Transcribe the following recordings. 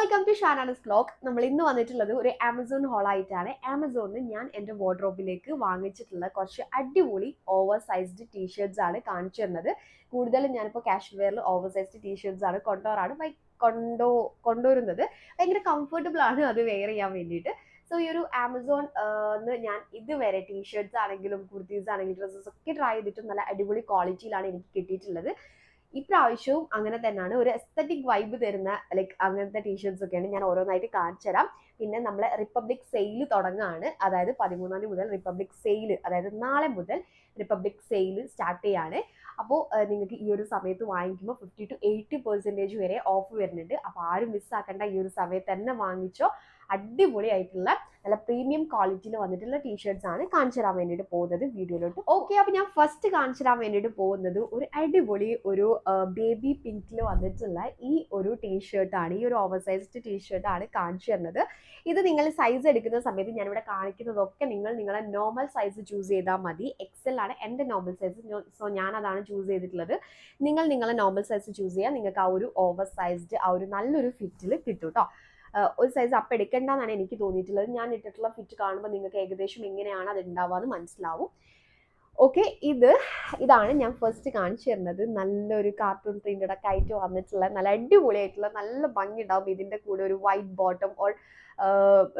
Welcome to Shanas vlog. നമ്മൾ ഇന്ന് വന്നിട്ടുള്ളത് ഒരു ആമസോൺ ഹോൾ ആയിട്ടാണ്. ആമസോണിൽ ഞാൻ എൻ്റെ വാർഡ്രോബിലേക്ക് വാങ്ങിച്ചിട്ടുള്ള കുറച്ച് അടിപൊളി ഓവർ സൈസ്ഡ് ടീഷർട്ട്സ് ആണ് കാണിച്ചു തരുന്നത്. കൂടുതലും ഞാനിപ്പോൾ കാഷ്വൽ വെയറിൽ ഓവർ സൈസ്ഡ് ടീഷർട്ട്സ് ആണ് കൊണ്ടുവരുന്നത്. ഭയങ്കര കംഫർട്ടബിൾ ആണ് അത് വെയർ ചെയ്യാൻ വേണ്ടിയിട്ട്. സോ ഈ ഒരു ആമസോൺ ഞാൻ ഇതുവരെ ടീഷർട്ട്സ് ആണെങ്കിലും കുർത്തീസ് ആണെങ്കിലും ഡ്രസ്സസ് ഒക്കെ ട്രൈ ചെയ്തിട്ടും നല്ല അടിപൊളി ക്വാളിറ്റിയിലാണ് എനിക്ക് കിട്ടിയിട്ടുള്ളത്. ഇപ്രാവശ്യവും അങ്ങനെ തന്നെയാണ്. ഒരു എസ്തറ്റിക് വൈബ് തരുന്ന അങ്ങനത്തെ ടീഷർട്ട്സ് ഒക്കെയാണ് ഞാൻ ഓരോന്നായിട്ട് കാണിച്ചു തരാം. പിന്നെ നമ്മളെ റിപ്പബ്ലിക് സെയിൽ തുടങ്ങുകയാണ്. അതായത് 13-ാം തീയതി മുതൽ റിപ്പബ്ലിക് സെയിൽ, അതായത് നാളെ മുതൽ റിപ്പബ്ലിക് സെയിൽ സ്റ്റാർട്ട് ചെയ്യാണ്. അപ്പോൾ നിങ്ങൾക്ക് ഈ ഒരു സമയത്ത് വാങ്ങിക്കുമ്പോൾ 50 to 80% വരെ ഓഫ് വരുന്നുണ്ട്. അപ്പോൾ ആരും മിസ്സാക്കേണ്ട, ഈ ഒരു സമയത്ത് തന്നെ വാങ്ങിച്ചോ. അടിപൊളിയായിട്ടുള്ള നല്ല പ്രീമിയം ക്വാളിറ്റിയിൽ വന്നിട്ടുള്ള ടീഷർട്ട്സ് ആണ് കാണിച്ചു തരാൻ വേണ്ടിയിട്ട് പോകുന്നത് വീഡിയോയിലോട്ട്. ഓക്കെ, അപ്പോൾ ഞാൻ ഫസ്റ്റ് കാണിച്ചു തരാൻ വേണ്ടിയിട്ട് പോകുന്നത് ഒരു അടിപൊളി ഒരു ബേബി പിങ്കിൽ വന്നിട്ടുള്ള ഈ ഒരു ടീഷർട്ടാണ്. ഈ ഒരു ഓവർ സൈസ്ഡ് ടീഷർട്ടാണ് കാണിച്ചു തരുന്നത്. ഇത് നിങ്ങൾ സൈസ് എടുക്കുന്ന സമയത്ത് ഞാനിവിടെ കാണിക്കുന്നതൊക്കെ നിങ്ങളെ നോർമൽ സൈസ് ചൂസ് ചെയ്താൽ മതി. എക്സൽ ആണ് എൻ്റെ നോർമൽ സൈസ്. സോ ഞാൻ അതാണ് ചൂസ് ചെയ്തിട്ടുള്ളത്. നിങ്ങളെ നോർമൽ സൈസ് ചൂസ് ചെയ്യാൻ നിങ്ങൾക്ക് ആ ഒരു ഓവർ സൈസ്ഡ് ആ ഒരു നല്ലൊരു ഫിറ്റിൽ കിട്ടും കേട്ടോ. ഒരു സൈസ് അപ്പ് എടുക്കേണ്ടെന്നാണ് എനിക്ക് തോന്നിയിട്ടുള്ളത്. ഞാൻ ഇട്ടിട്ടുള്ള ഫിറ്റ് കാണുമ്പോൾ നിങ്ങൾക്ക് ഏകദേശം എങ്ങനെയാണ് അത് ഉണ്ടാവുക മനസ്സിലാവും. ഓക്കെ, ഇതാണ് ഞാൻ ഫസ്റ്റ് കാണിച്ചു തരുന്നത്. നല്ലൊരു കാർട്ടൂൺ പ്രിന്റഡ് ഒക്കെ ആയിട്ട് വന്നിട്ടുള്ള നല്ല അടിപൊളിയായിട്ടുള്ള നല്ല ഭംഗി ഉണ്ടാവും. ഇതിൻ്റെ കൂടെ ഒരു വൈറ്റ് ബോട്ടം ഓർ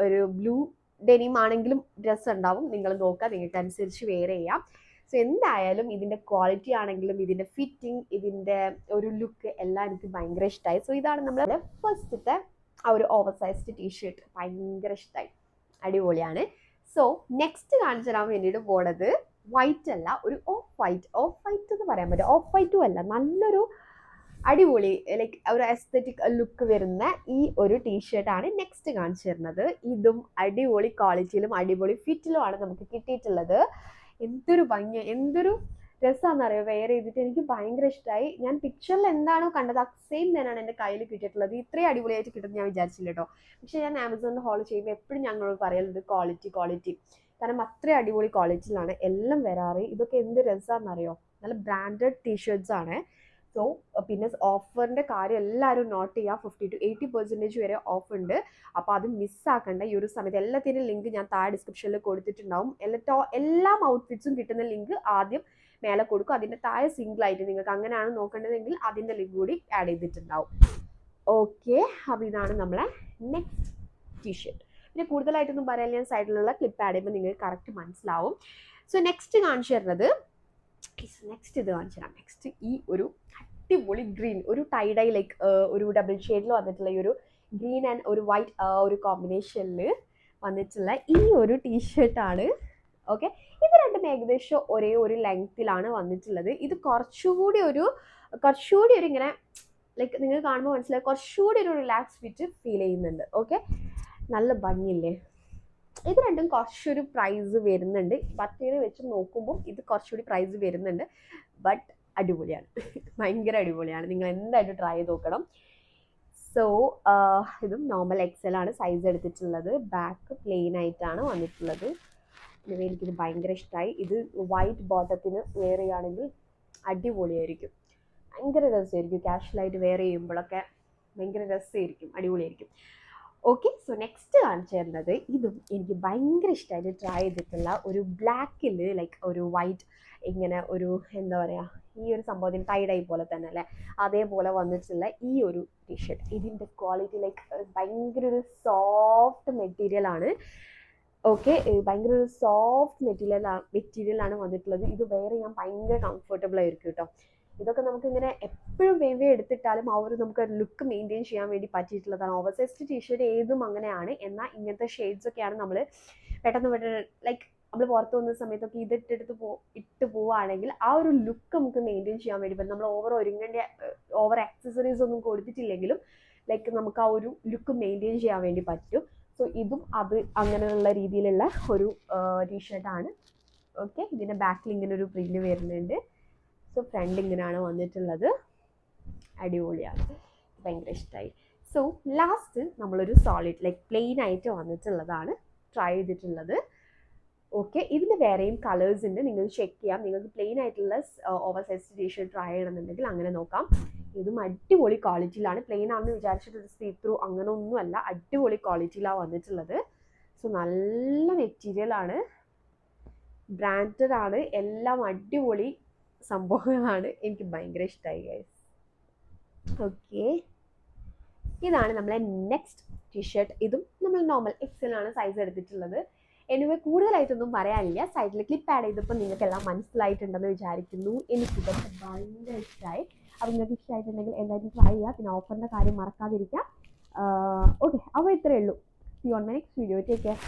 ഒരു ബ്ലൂ ഡെനിം ആണെങ്കിലും ഡ്രസ്സ് ഉണ്ടാവും. നിങ്ങൾ നോക്കുക, നിങ്ങൾക്ക് അനുസരിച്ച് വെയർ ചെയ്യാം. സോ എന്തായാലും ഇതിൻ്റെ ക്വാളിറ്റി ആണെങ്കിലും ഇതിൻ്റെ ഫിറ്റിംഗ്, ഇതിൻ്റെ ഒരു ലുക്ക് എല്ലാം എനിക്ക് ഭയങ്കര ഇഷ്ടമായി. സോ ഇതാണ് നമ്മുടെ ഫസ്റ്റത്തെ ആ ഒരു ഓവർ സൈസ്ഡ് ടീഷർട്ട്. ഭയങ്കര ഇഷ്ടമായി, അടിപൊളിയാണ്. സോ നെക്സ്റ്റ് കാണിച്ചു തരാൻ വേണ്ടിയിട്ട് പോണത് വൈറ്റ് അല്ല, ഒരു ഓഫ് വൈറ്റ് എന്ന് പറയാൻ പറ്റും. ഓഫ് വൈറ്റും അല്ല, നല്ലൊരു അടിപൊളി ഒരു എസ്തറ്റിക് ലുക്ക് വരുന്ന ഈ ഒരു ടീഷർട്ടാണ് നെക്സ്റ്റ് കാണിച്ചു തരുന്നത്. ഇതും അടിപൊളി ക്വാളിറ്റിയിലും അടിപൊളി ഫിറ്റിലുമാണ് നമുക്ക് കിട്ടിയിട്ടുള്ളത്. എന്തൊരു ഭംഗി, എന്തൊരു രസമാണെന്നറിയോ വെയർ ചെയ്തിട്ട്. എനിക്ക് ഭയങ്കര ഇഷ്ടമായി. ഞാൻ പിക്ചറിൽ എന്താണോ കണ്ടത് ആ സെയിം തന്നെയാണ് എൻ്റെ കയ്യിൽ കിട്ടിയിട്ടുള്ളത്. ഇത്രയും അടിപൊളിയായിട്ട് കിട്ടുമെന്ന് ഞാൻ വിചാരിച്ചില്ല കേട്ടോ. പക്ഷെ ഞാൻ ആമസോണിൽ ഹോൾ ചെയ്യുമ്പോൾ എപ്പോഴും ഞങ്ങളോട് പറയുന്നത് ക്വാളിറ്റി, കാരണം അത്രയും അടിപൊളി ക്വാളിറ്റിയിലാണ് എല്ലാം വരാറ്. ഇതൊക്കെ എന്ത് രസമാണെന്നറിയോ, നല്ല ബ്രാൻഡഡ് ടീഷർട്ട്സ് ആണ്. സോ പിന്നെ ഓഫറിൻ്റെ കാര്യം എല്ലാവരും നോട്ട് ചെയ്യുക. 50 to 80% വരെ ഓഫ് ഉണ്ട്. അപ്പോൾ അത് മിസ്സാക്കണ്ട ഈ ഒരു സമയത്ത്. എല്ലാത്തിനും ലിങ്ക് ഞാൻ താഴെ ഡിസ്ക്രിപ്ഷനിൽ കൊടുത്തിട്ടുണ്ടാവും. എല്ലാ ഔട്ട്ഫിറ്റ്സും കിട്ടുന്ന ലിങ്ക് ആദ്യം മേലെ കൊടുക്കും. അതിൻ്റെ താഴെ സിംഗിൾ ആയിട്ട് നിങ്ങൾക്ക് അങ്ങനെയാണ് നോക്കേണ്ടതെങ്കിൽ അതിൻ്റെ ലിങ്ക് കൂടി ആഡ് ചെയ്തിട്ടുണ്ടാവും. ഓക്കെ, അപ്പോൾ ഇതാണ് നമ്മളെ നെക്സ്റ്റ് ടീഷർട്ട്. പിന്നെ കൂടുതലായിട്ടൊന്നും പറയാൻ ഞാൻ സൈഡിലുള്ള ക്ലിപ്പ് ആഡ് ചെയ്യുമ്പോൾ നിങ്ങൾക്ക് കറക്റ്റ് മനസ്സിലാവും. സോ നെക്സ്റ്റ് കാണിച്ചു തരുന്നത് ഇത് കാണിച്ചു തരാം. നെക്സ്റ്റ് ഈ ഒരു അടിപൊളി ഗ്രീൻ, ഒരു ടൈഡൈ ഒരു ഡബിൾ ഷെയ്ഡിൽ വന്നിട്ടുള്ള ഈ ഒരു ഗ്രീൻ ആൻഡ് ഒരു വൈറ്റ് ഒരു കോമ്പിനേഷനിൽ വന്നിട്ടുള്ള ഈ ഒരു ടീഷർട്ടാണ്. ഓക്കെ, ഇത് രണ്ടും ഏകദേശം ഒരേ ഒരു ലെങ്ത്തിലാണ് വന്നിട്ടുള്ളത്. ഇത് കുറച്ചുകൂടി ഒരു ഇങ്ങനെ നിങ്ങൾ കാണുമ്പോൾ മനസ്സിലായി, കുറച്ചുകൂടി ഒരു റിലാക്സ് ഫിറ്റ് ഫീൽ ചെയ്യുന്നുണ്ട്. ഓക്കെ, നല്ല ഭംഗിയില്ലേ. ഇത് രണ്ടും കുറച്ചൊരു പ്രൈസ് വരുന്നുണ്ട്. മറ്റേത് വെച്ച് നോക്കുമ്പോൾ ഇത് കുറച്ചുകൂടി പ്രൈസ് വരുന്നുണ്ട്. ബട്ട് അടിപൊളിയാണ്, ഭയങ്കര അടിപൊളിയാണ്. നിങ്ങൾ എന്തായാലും ട്രൈ ചെയ്ത് നോക്കണം. സോ ഇതും നോർമൽ എക്സൽ ആണ് സൈസ് എടുത്തിട്ടുള്ളത്. ബാക്ക് പ്ലെയിൻ ആയിട്ടാണ് വന്നിട്ടുള്ളത്. எனவே എനിക്കിത് ഭയങ്കര ഇഷ്ടമായി. ഇത് വൈറ്റ് ബോട്ടത്തിന് വെയർ ചെയ്യുകയാണെങ്കിൽ അടിപൊളിയായിരിക്കും, ഭയങ്കര രസമായിരിക്കും. കാഷ്വലായിട്ട് വെയർ ചെയ്യുമ്പോഴൊക്കെ ഭയങ്കര രസമായിരിക്കും, അടിപൊളിയായിരിക്കും. ഓക്കെ, സോ നെക്സ്റ്റ് കാണിച്ചു തരുന്നത് ഇതും എനിക്ക് ഭയങ്കര ഇഷ്ടമായിട്ട് ട്രൈ ചെയ്തിട്ടുള്ള ഒരു ബ്ലാക്കിൽ ഒരു വൈറ്റ് ഇങ്ങനെ ഒരു എന്താ പറയുക, ഈ ഒരു സംഭവത്തിന് ടൈഡൈ പോലെ തന്നെ അല്ലേ, അതേപോലെ വന്നിട്ടുള്ള ഈ ഒരു ടീഷർട്ട്. ഇതിൻ്റെ ക്വാളിറ്റി ഭയങ്കര ഒരു സോഫ്റ്റ് മെറ്റീരിയലാണ്. ഓക്കെ, ഭയങ്കര ഒരു സോഫ്റ്റ് മെറ്റീരിയലാണ് വന്നിട്ടുള്ളത്. ഇത് വെയർ ചെയ്യാൻ ഭയങ്കര കംഫർട്ടബിൾ ആയിരിക്കും കേട്ടോ. ഇതൊക്കെ നമുക്കിങ്ങനെ എപ്പോഴും വേവേ എടുത്തിട്ടാലും ആ ഒരു നമുക്ക് ലുക്ക് മെയിൻറ്റെയിൻ ചെയ്യാൻ വേണ്ടി പറ്റിയിട്ടുള്ളതാണ്. ഓവർ സൈസ്ഡ് ടീഷർട്ട് ഏതും അങ്ങനെയാണ്. എന്നാൽ ഇങ്ങനത്തെ ഷെയ്ഡ്സ് ഒക്കെയാണ് നമ്മൾ പെട്ടെന്ന് നമ്മൾ പുറത്ത് പോകുന്ന സമയത്തൊക്കെ ഇട്ട് പോവുകയാണെങ്കിൽ ആ ഒരു ലുക്ക് നമുക്ക് മെയിൻറ്റെയിൻ ചെയ്യാൻ വേണ്ടി പറ്റും. നമ്മൾ ഓവർ ആക്സസറീസ് ഒന്നും കൊടുത്തിട്ടില്ലെങ്കിലും നമുക്ക് ആ ഒരു ലുക്ക് മെയിൻറ്റെയിൻ ചെയ്യാൻ വേണ്ടി പറ്റും. സോ ഇതും അങ്ങനെയുള്ള രീതിയിലുള്ള ഒരു ടീഷർട്ടാണ്. ഓക്കെ, ഇതിൻ്റെ ബാക്കിൽ ഇങ്ങനെ ഒരു പ്രിന്റ് വരുന്നുണ്ട്. സോ ഫ്രണ്ട് ഇങ്ങനെയാണ് വന്നിട്ടുള്ളത്, അടിപൊളിയാണ്, ഭയങ്കര ഇഷ്ടമായി. സോ ലാസ്റ്റ് നമ്മളൊരു സോളിഡ് പ്ലെയിൻ ആയിട്ട് വന്നിട്ടുള്ളതാണ് ട്രൈ ചെയ്തിട്ടുള്ളത്. ഓക്കെ, ഇതിന് വേറെയും കളേഴ്സ് ഉണ്ട്, നിങ്ങൾക്ക് ചെക്ക് ചെയ്യാം. നിങ്ങൾക്ക് പ്ലെയിൻ ആയിട്ടുള്ള ഓവർ സൈസ് ടീഷർട്ട് ട്രൈ ചെയ്യണമെന്നുണ്ടെങ്കിൽ അങ്ങനെ നോക്കാം. ഇതും അടിപൊളി ക്വാളിറ്റിയിലാണ്. പ്ലെയിൻ ആണെന്ന് വിചാരിച്ചിട്ട് ഒരു സീ ത്രൂ അങ്ങനെ ഒന്നുമല്ല, അടിപൊളി ക്വാളിറ്റിയിലാണ് വന്നിട്ടുള്ളത്. സോ നല്ല മെറ്റീരിയൽ ആണ്, ബ്രാൻഡഡ് ആണ്, എല്ലാം അടിപൊളി സംഭവങ്ങളാണ്. എനിക്ക് ഭയങ്കര ഇഷ്ടമായി ഗൈസ്. ഓക്കെ, ഇതാണ് നമ്മളെ നെക്സ്റ്റ് ടീഷർട്ട്. ഇതും നമ്മൾ നോർമൽ എക്സൽ ആണ് സൈസ് എടുത്തിട്ടുള്ളത്. എനിവേ കൂടുതലായിട്ടൊന്നും പറയാനില്ല. സൈഡിൽ ക്ലിപ്പ് ആഡ് ചെയ്തപ്പോൾ നിങ്ങൾക്ക് എല്ലാം മനസ്സിലായിട്ടുണ്ടെന്ന് വിചാരിക്കുന്നു. എനിക്കിതൊക്കെ ഭയങ്കര ഇഷ്ടമായി. അപ്പോൾ നിങ്ങൾക്ക് ഇഷ്ടമായിട്ടുണ്ടെങ്കിൽ എല്ലാവരും ട്രൈ ചെയ്യുക. പിന്നെ ഓഫറിൻ്റെ കാര്യം മറക്കാതിരിക്കുക. ഓക്കെ, അപ്പോൾ ഇത്രയേ ഉള്ളൂ. See on my next video. Take care.